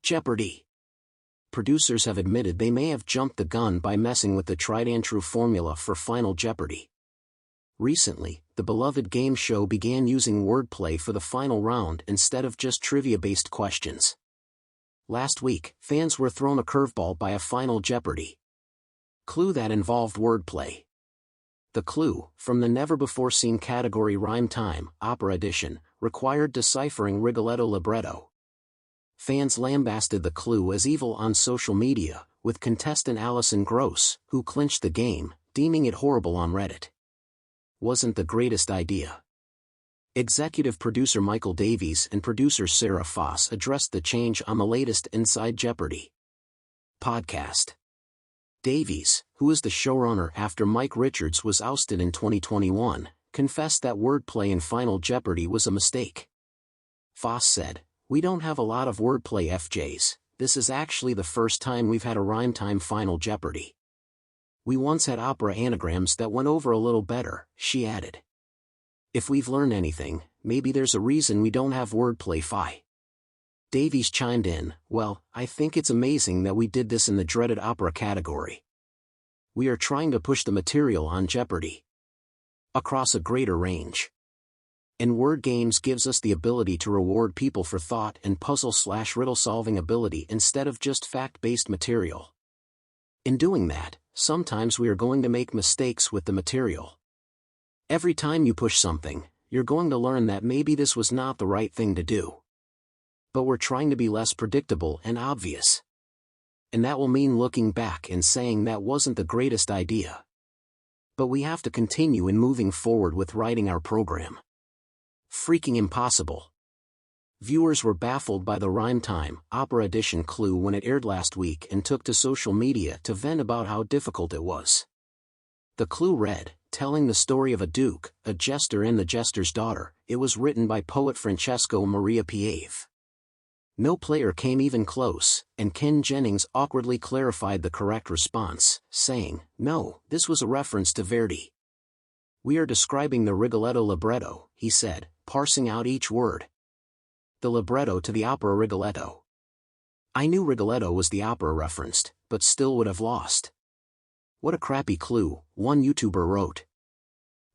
Jeopardy! Producers have admitted they may have jumped the gun by messing with the tried-and-true formula for Final Jeopardy. Recently, the beloved game show began using wordplay for the final round instead of just trivia-based questions. Last week, fans were thrown a curveball by a Final Jeopardy! Clue that involved wordplay. The clue, from the never-before-seen category Rhyme Time, Opera Edition, required deciphering Rigoletto libretto. Fans lambasted the clue as evil on social media, with contestant Allison Gross, who clinched the game, deeming it horrible on Reddit. Wasn't the greatest idea. Executive producer Michael Davies and producer Sarah Foss addressed the change on the latest Inside Jeopardy! Podcast. Davies, who is the showrunner after Mike Richards was ousted in 2021, confessed that wordplay in Final Jeopardy! Was a mistake. Foss said, "We don't have a lot of wordplay FJs, this is actually the first time we've had a Rhyme Time Final Jeopardy! We once had opera anagrams that went over a little better," she added. "If we've learned anything, maybe there's a reason we don't have wordplay fi." Davies chimed in, "Well, I think it's amazing that we did this in the dreaded opera category. We are trying to push the material on Jeopardy! Across a greater range. And word games gives us the ability to reward people for thought and puzzle/riddle-solving ability instead of just fact-based material. In doing that, sometimes we are going to make mistakes with the material. Every time you push something, you're going to learn that maybe this was not the right thing to do. But we're trying to be less predictable and obvious. And that will mean looking back and saying that wasn't the greatest idea. But we have to continue in moving forward with writing our program." Freaking impossible. Viewers were baffled by the Rhyme Time, Opera Edition clue when it aired last week and took to social media to vent about how difficult it was. The clue read, telling the story of a duke, a jester and the jester's daughter. It was written by poet Francesco Maria Piave. No player came even close, and Ken Jennings awkwardly clarified the correct response, saying, "No, this was a reference to Verdi. We are describing the Rigoletto libretto," he said, parsing out each word. "The libretto to the opera Rigoletto." I knew Rigoletto was the opera referenced, but still would have lost. "What a crappy clue," one YouTuber wrote.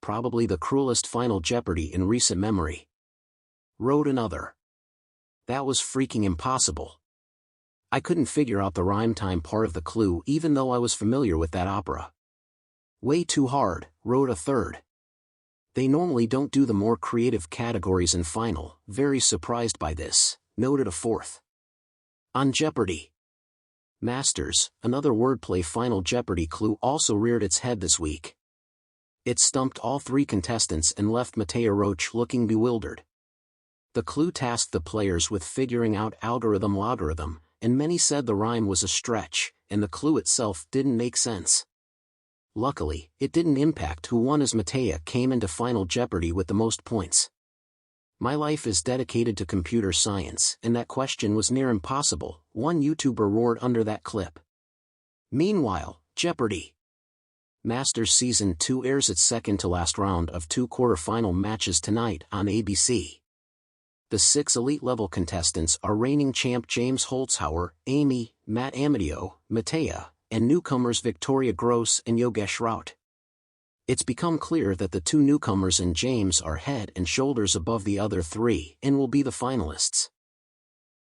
"Probably the cruelest Final Jeopardy! In recent memory," wrote another. "That was freaking impossible. I couldn't figure out the rhyme time part of the clue even though I was familiar with that opera." "Way too hard," wrote a third. "They normally don't do the more creative categories in Final, very surprised by this," noted a fourth. On Jeopardy! Masters, another wordplay Final Jeopardy! Clue also reared its head this week. It stumped all three contestants and left Matea Roach looking bewildered. The clue tasked the players with figuring out algorithm-logarithm, and many said the rhyme was a stretch, and the clue itself didn't make sense. Luckily, it didn't impact who won as Matea came into Final Jeopardy! With the most points. "My life is dedicated to computer science, and that question was near impossible," one YouTuber roared under that clip. Meanwhile, Jeopardy! Masters Season 2 airs its second-to-last round of 2 quarter-final matches tonight on ABC. The 6 elite-level contestants are reigning champ James Holzhauer, Amy, Matt Amadio, Matea, and newcomers Victoria Gross and Yogesh Raut. It's become clear that the 2 newcomers and James are head and shoulders above the other 3 and will be the finalists.